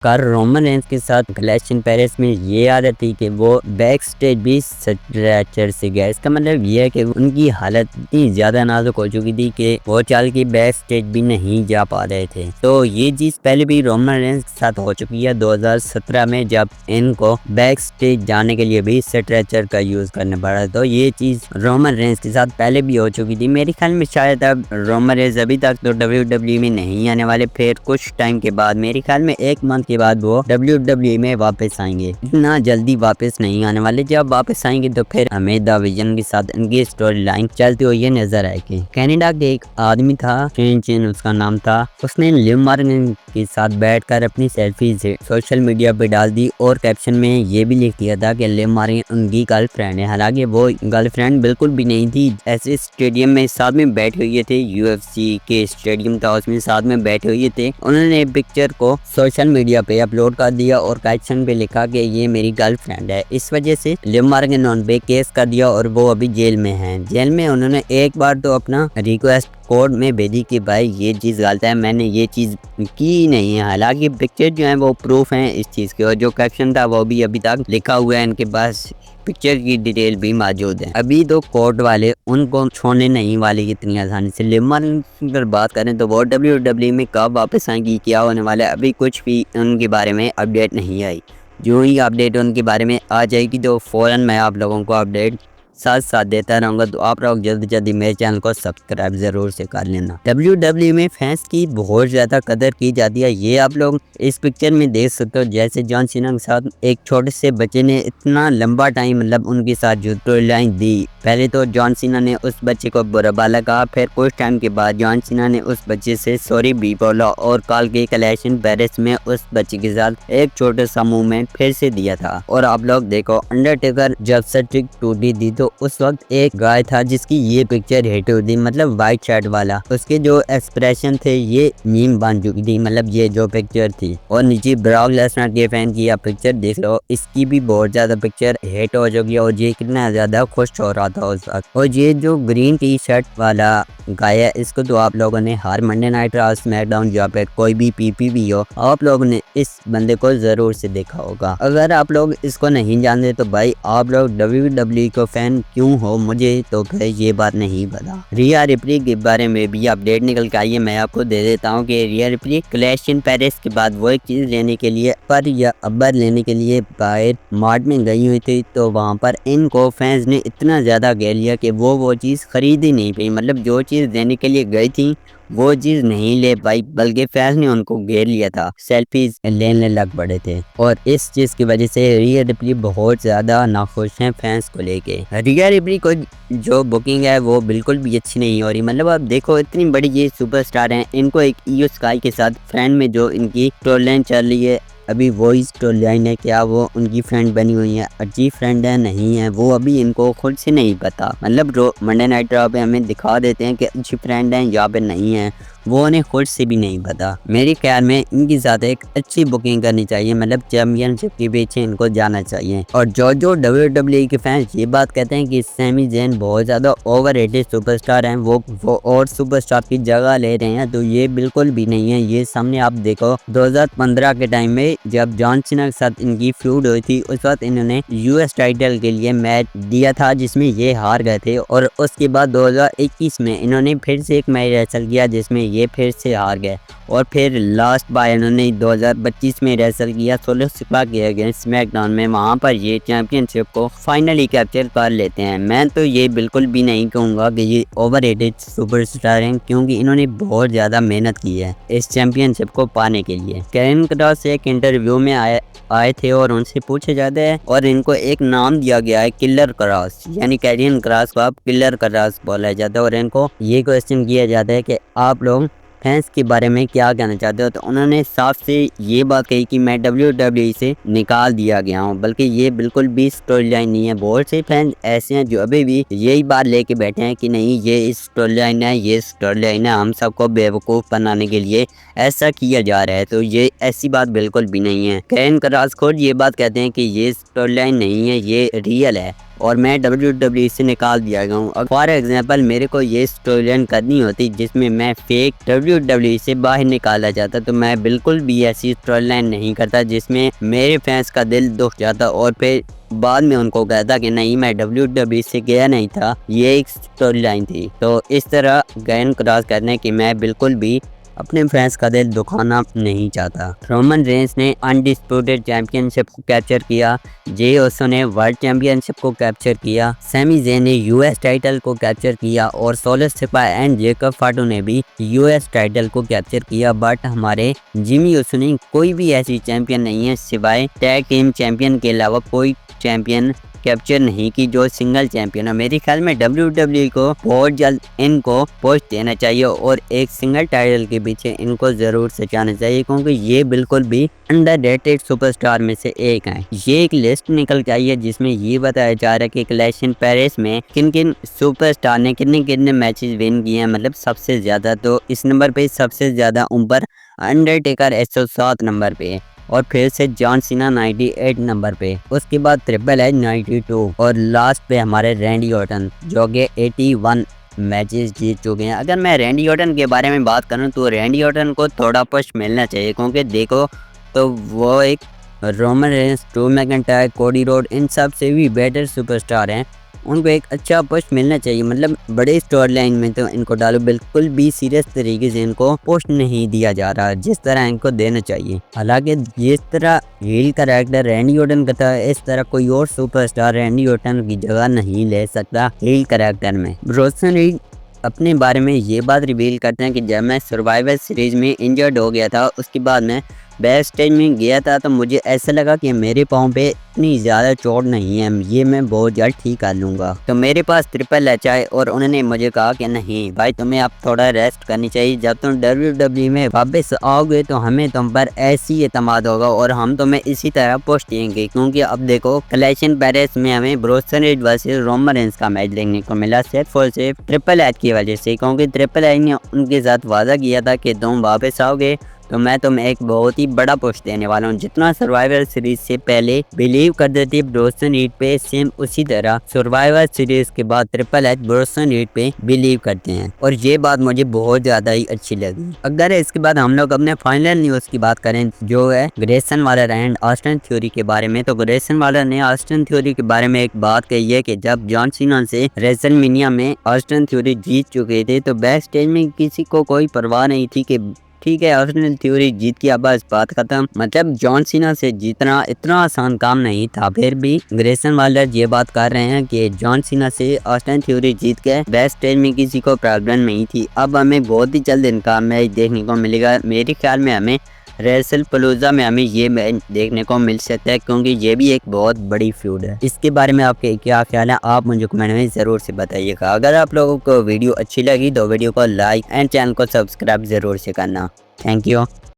Car Roman Reigns के साथ clash in Paris में ये आदत थी कि वो बैक स्टेज भी स्ट्रेचर से गए। इसका मतलब ये है कि उनकी हालत इतनी ज्यादा नाजुक हो चुकी थी कि वो चाल की बैक स्टेज भी नहीं जा पा रहे थे। तो ये चीज पहले भी रोमन रेंस के साथ हो चुकी है 2017 में, जब इनको बैक स्टेज जाने के लिए भी स्ट्रेचर का यूज करना पड़ा। तो ये चीज रोमन रेंस के साथ पहले भी हो चुकी थी। मेरे ख्याल में शायद अब रोमन रेंस अभी तक तो WWE में नहीं आने वाले, फिर कुछ टाइम के बाद मेरे ख्याल में 1 मंथ के बाद वो WWE में वापस आएंगे। इतना जल्दी वापस नहीं आने वाले। जब वापस आएंगे तो फिर हमें द विजन के साथ इनकी स्टोरी लाइन चलती हुई नजर आएगी। कनाडा के एक आदमी था, चेन उसका नाम था, उसने लिव मॉर्गन के साथ बैठकर अपनी सेल्फी सोशल मीडिया पे डाल दी और कैप्शन में ये भी लिख दिया था कि लिव मॉर्गन उनकी गर्लफ्रेंड है। हालांकि वो गर्लफ्रेंड बिल्कुल भी नहीं थी। ऐसे स्टेडियम में साथ में बैठे हुए थे, UFC के स्टेडियम था, उसमें साथ में बैठे हुए थे। उन्होंने पिक्चर को सोशल मीडिया पे अपलोड कर दिया और कैप्शन पे लिखा कि ये मेरी गर्लफ्रेंड है। इस वजह से लिव मॉर्गन उन पे केस कर दिया और वो अभी जेल में हैं। जेल में उन्होंने एक बार तो अपना रिक्वेस्ट कोर्ट में भेजी कि भाई ये चीज़ गलत है, मैंने ये चीज़ की नहीं है। हालांकि पिक्चर जो है वो प्रूफ है इस चीज़ के, और जो कैप्शन था वो भी अभी तक लिखा हुआ है, इनके पास पिक्चर की डिटेल भी मौजूद है। अभी तो कोर्ट वाले उनको छोड़ने नहीं वाले इतनी आसानी से। लिव मॉर्गन की अगर बात करें तो वो WWE में कब वापस आएंगी, क्या होने वाला है, अभी कुछ भी उनके बारे में अपडेट नहीं आई। जो ही अपडेट उनके बारे में आ जाएगी तो फौरन मैं आप लोगों को अपडेट साथ साथ देता रहूँगा। तो आप लोग जल्दी जल्दी मेरे चैनल को सब्सक्राइब जरूर से कर लेना। WWE में फैंस की बहुत ज़्यादा कदर की जाती है, ये आप लोग इस पिक्चर में देख सकते हो। जैसे जॉन सीना के साथ एक छोटे से बच्चे ने इतना लंबा टाइम मतलब उनके साथ जो स्टोरी लाइन दी। पहले तो जॉन सीना ने उस बच्चे को बुरा भला कहा, फिर कुछ टाइम के बाद जॉन सीना ने उस बच्चे से सॉरी भी बोला और कल के क्लैश इन पेरिस में उस बच्चे के साथ एक छोटे सा मूवमेंट फिर से दिया था। और आप लोग देखो, अंडरटेकर जब स्ट्रिक टूटी थी तो उस वक्त एक गाय था जिसकी ये पिक्चर हिट हुई थी, मतलब व्हाइट शर्ट वाला। उसके जो एक्सप्रेशन थे ये मीम बन चुकी थी, मतलब ये जो पिक्चर थी। और नीचे ब्रॉक लेसनर के फैन की आप पिक्चर देख लो, इसकी भी बहुत ज्यादा पिक्चर हिट हो चुकी है और ये कितना ज्यादा खुश हो रहा था उस वक्त। और ये जो ग्रीन टी शर्ट वाला गाय है, इसको तो आप लोगों ने हर मंडे नाइट रॉ, स्मैकडाउन या फिर कोई भी PPV हो, आप लोगों ने इस बंदे को जरूर से देखा होगा। अगर आप लोग इसको नहीं जानते तो भाई आप लोग WWE को फैन क्यों हो, मुझे तो फिर ये बात नहीं पता। रिया रिप्ली के बारे में भी अपडेट निकल के आई है, मैं आपको दे देता हूँ कि रिया रिप्ली क्लैश इन पेरिस के बाद वो एक चीज लेने के लिए अब्बर लेने के लिए बाहर मार्ट में गई हुई थी। तो वहाँ पर इनको फैंस ने इतना ज्यादा घेर लिया कि वो चीज खरीद ही नहीं पाई। मतलब जो चीज देने के लिए गई थी वो चीज नहीं ले पाई, बल्कि फैंस ने उनको घेर लिया था, सेल्फीज लेने लग पड़े थे। और इस चीज की वजह से रिया रिप्ली बहुत ज्यादा नाखुश हैं फैंस को लेके। रिया रिप्ली को जो बुकिंग है वो बिल्कुल भी अच्छी नहीं हो रही। मतलब आप देखो, इतनी बड़ी ये सुपरस्टार हैं, इनको एक ईओ स्काई के साथ फ्रेंड में जो इनकी स्टोरी लाइन चल रही है, अभी वही स्टोरी लाइन है, क्या वो उनकी फ्रेंड बनी हुई है, अच्छी फ्रेंड है नहीं है, वो अभी इनको खुद से नहीं पता। मतलब मंडे नाइट रॉ पे हमें दिखा देते हैं कि अच्छी फ्रेंड है या पे नहीं है, वो उन्हें खुद से भी नहीं पता। मेरे ख्याल में इनकी साथ एक अच्छी बुकिंग करनी चाहिए, मतलब चैंपियनशिप के पीछे इनको जाना चाहिए। और जो WWE के फैंस ये बात कहते हैं कि सैमी ज़ैन बहुत ज्यादा ओवररेटेड सुपरस्टार हैं, वो और सुपरस्टार की जगह ले रहे हैं, तो ये बिल्कुल भी नहीं है। ये सामने आप देखो, 2015 के टाइम में जब जॉन सीना के साथ इनकी फ्यूड हुई थी, उस वक्त इन्होंने US टाइटल के लिए मैच दिया था जिसमें ये हार गए थे। और उसके बाद 2021 में इन्होंने फिर से एक मैच रेसल किया जिसमें ये फिर से हार गए। और फिर लास्ट बार इन्होंने 2025 में रेसल किया सोलो सिपा के अगेंस्ट स्मैकडाउन में, वहां पर ये चैंपियनशिप को फाइनली कैप्चर कर लेते हैं। मैं तो ये बिल्कुल भी नहीं कहूँगा कि ये ओवररेटेड सुपरस्टार हैं, क्योंकि इन्होंने बहुत ज़्यादा मेहनत की है इस चैंपियनशिप को पाने के लिए। कैरन क्रॉस एक इंटरव्यू में आए थे और उनसे पूछे जाते हैं और इनको एक नाम दिया गया है किलर क्रॉस, यानी कैरियन क्रॉस को आप किलर क्रॉस बोला जाता है। और इनको ये क्वेश्चन किया जाता है कि आप लोग फैंस के बारे में क्या कहना चाहते हो, तो उन्होंने साफ से ये बात कही कि मैं WWE से निकाल दिया गया हूँ। बल्कि ये बिल्कुल भी स्टोरी लाइन नहीं है। बहुत से फैंस ऐसे हैं जो अभी भी यही बात लेके बैठे हैं कि नहीं ये स्टोरी लाइन है, ये स्टोरी लाइन है, हम सबको बेवकूफ़ बनाने के लिए ऐसा किया जा रहा है। तो ये ऐसी बात बिल्कुल भी नहीं है। कैरन क्रॉस खुद ये बात कहते हैं कि ये स्टोरी लाइन नहीं है, ये रियल है। और मैं WWE से निकाल दिया गया हूँ। फॉर एग्जांपल मेरे को ये स्टोरी लाइन करनी होती जिसमें मैं फेक WWE से बाहर निकाला जाता, तो मैं बिल्कुल भी ऐसी स्टोरी लाइन नहीं करता जिसमें मेरे फैंस का दिल दुख जाता और फिर बाद में उनको कहता कि नहीं मैं WWE से गया नहीं था, ये एक स्टोरी लाइन थी। तो इस तरह गैन क्रॉस करने की मैं बिल्कुल भी अपने फैंस का दिल दुखाना नहीं चाहता। रोमन रेंस ने अनडिस्प्यूटेड चैंपियनशिप को कैप्चर किया, जे ओसो ने वर्ल्ड चैंपियनशिप को कैप्चर किया, सैमी ज़ेन ने यूएस टाइटल को कैप्चर किया और सोलो सिपा एंड जेकब फाटो ने भी यूएस टाइटल को कैप्चर किया। बट हमारे जिमी ओसो ने कोई भी ऐसी चैंपियन नहीं है सिवाय टैग टीम चैंपियन के अलावा कोई चैंपियन कैप्चर नहीं की जो सिंगल चैंपियन है। मेरे ख्याल में WWE को बहुत जल्द इनको पोस्ट देना चाहिए और एक सिंगल टाइटल के पीछे इनको जरूर से जाना चाहिए, क्योंकि ये बिल्कुल भी अंडररेटेड सुपरस्टार में से एक है। ये एक लिस्ट निकल के आई है जिसमें ये बताया जा रहा है कि क्लैश इन पेरिस में किन किन सुपरस्टार ने कितने कितने मैचेस विन किए हैं, मतलब सबसे ज्यादा। तो इस नंबर पे सबसे ज्यादा ऊपर अंडरटेकर 107 नंबर पे, और फिर से जॉन सीना 98 नंबर पे, उसके बाद ट्रिपल एच 92 और लास्ट पे हमारे रैंडी ऑर्टन जो कि 81 मैचेस जीत चुके हैं। अगर मैं रैंडी ऑर्टन के बारे में बात करूं तो रैंडी ऑर्टन को थोड़ा पुश मिलना चाहिए, क्योंकि देखो तो वो एक रोमन रेंस, ड्रू मैकिंटायर, कोडी रोड इन सब से भी बेटर सुपरस्टार हैं, उनको एक अच्छा पुश मिलना चाहिए। मतलब बड़े स्टोरी लाइन में तो इनको डालो, बिल्कुल भी सीरियस तरीके से इनको पुश नहीं दिया जा रहा जिस तरह इनको देना चाहिए। हालांकि जिस तरह हील कैरेक्टर रैंडी ऑर्टन का था, इस तरह कोई और सुपरस्टार रैंडी ऑर्टन की जगह नहीं ले सकता हील कैरेक्टर में। ब्रोसन रीड अपने बारे में ये बात रिवील करते हैं कि जब मैं सर्वाइवल सीरीज में इंजर्ड हो गया था, उसके बाद मैं बैक स्टेज में गया था तो मुझे ऐसा लगा कि मेरे पाँव पे इतनी ज़्यादा चोट नहीं है, ये मैं बहुत जल्द ठीक कर लूँगा। तो मेरे पास ट्रिपल एच आए और उन्होंने मुझे कहा कि नहीं भाई, तुम्हें अब थोड़ा रेस्ट करनी चाहिए, जब तुम WWE में वापस आओगे तो हमें तुम पर ऐसी एतमाद होगा और हम तुम्हें इसी तरह पुश देंगे। क्योंकि अब देखो क्लैश इन पेरिस में हमें ब्रोसन रीड वर्सेस रोमन रेंस का मैच देखने को मिला सिर्फ और सिर्फ ट्रिपल एच की वजह से, क्योंकि ट्रिपल एच ने उनके साथ वादा किया था कि तुम वापस आओगे तो मैं तुम्हें एक बहुत ही बड़ा पुश देने वाला हूँ। जितना सर्वाइवर सीरीज से पहले बिलीव करते थे ब्रोसन रीड पे, सेम उसी तरह सर्वाइवर सीरीज के बाद ट्रिपल एच ब्रोसन रीड पे बिलीव करते हैं, और ये बात मुझे बहुत ज्यादा ही अच्छी लगी। अगर इसके बाद हम लोग अपने फाइनल न्यूज की बात करें जो है Grayson Walar and Austin theory के बारे में, तो ग्रेसन वालर ने ऑस्टिन थ्योरी के बारे में एक बात कही है कि जब जॉन सीना से रेसलमेनिया में ऑस्टिन थ्योरी जीत चुके थे तो बैक स्टेज में किसी को कोई परवाह नहीं थी कि ठीक है ऑस्टिन थ्योरी जीत की, अब बस बात खत्म। मतलब जॉन सीना से जीतना इतना आसान काम नहीं था। फिर भी ग्रेसन वालर ये बात कर रहे हैं कि जॉन सीना से ऑस्टिन थ्योरी जीत के बैक स्टेज में किसी को प्रॉब्लम नहीं थी। अब हमें बहुत ही जल्द इनका मैच देखने को मिलेगा। मेरे ख्याल में हमें रेसलपलूजा में हमें ये मैच देखने को मिल सकता है, क्योंकि ये भी एक बहुत बड़ी फ्यूड है। इसके बारे में आपके क्या ख्याल है आप मुझे कमेंट में ज़रूर से बताइएगा। अगर आप लोगों को वीडियो अच्छी लगी तो वीडियो को लाइक एंड चैनल को सब्सक्राइब ज़रूर से करना। Thank you.